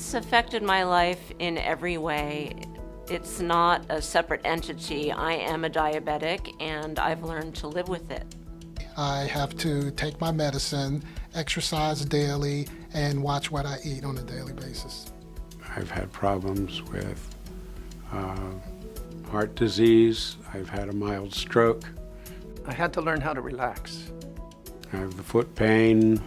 It's affected my life in every way. It's not a separate entity. I am a diabetic and I've learned to live with it. I have to take my medicine, exercise daily, and watch what I eat on a daily basis. I've had problems with heart disease. I've had a mild stroke. I had to learn how to relax. I have the foot pain.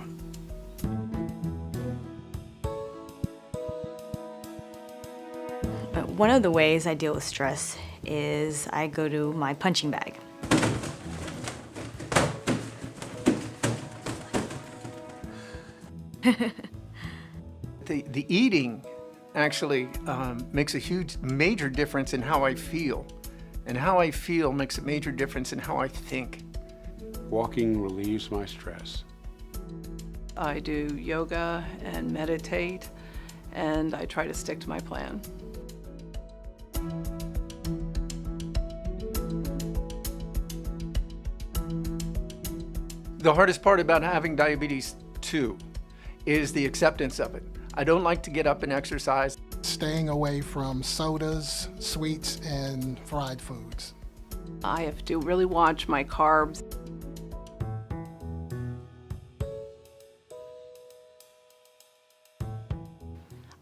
One of the ways I deal with stress is I go to my punching bag. The eating actually makes a huge, major difference in how I feel. And how I feel makes a major difference in how I think. Walking relieves my stress. I do yoga and meditate, and I try to stick to my plan. The hardest part about having diabetes 2 is the acceptance of it. I don't like to get up and exercise. Staying away from sodas, sweets, and fried foods. I have to really watch my carbs.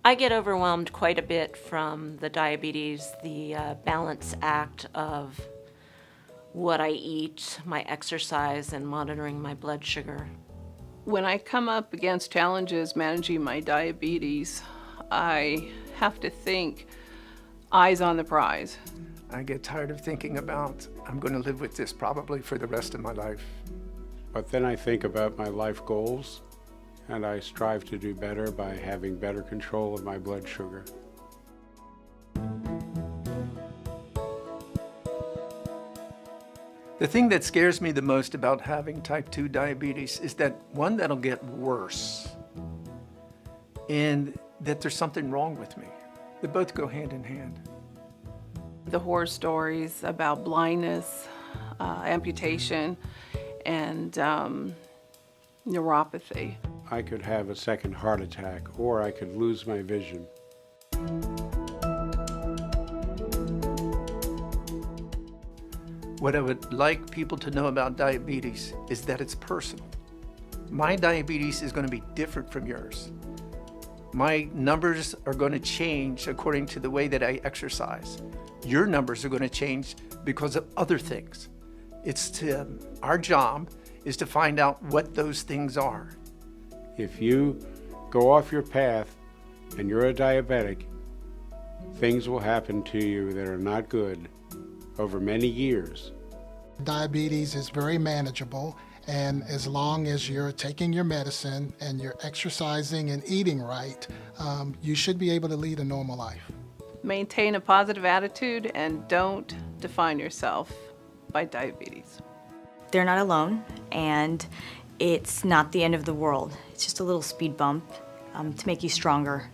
I get overwhelmed quite a bit from the diabetes, the balance act of what I eat, my exercise, and monitoring my blood sugar. When I come up against challenges managing my diabetes, I have to think eyes on the prize. I get tired of thinking about, I'm going to live with this probably for the rest of my life. But then I think about my life goals, and I strive to do better by having better control of my blood sugar. The thing that scares me the most about having type 2 diabetes is that, one, that'll get worse, and that there's something wrong with me. They both go hand in hand. The horror stories about blindness, amputation, and neuropathy. I could have a second heart attack, or I could lose my vision. What I would like people to know about diabetes is that it's personal. My diabetes is going to be different from yours. My numbers are going to change according to the way that I exercise. Your numbers are going to change because of other things. Our job is to find out what those things are. If you go off your path and you're a diabetic, things will happen to you that are not good over many years. Diabetes is very manageable, and as long as you're taking your medicine and you're exercising and eating right, you should be able to lead a normal life. Maintain a positive attitude and don't define yourself by diabetes. They're not alone, and it's not the end of the world. It's just a little speed bump to make you stronger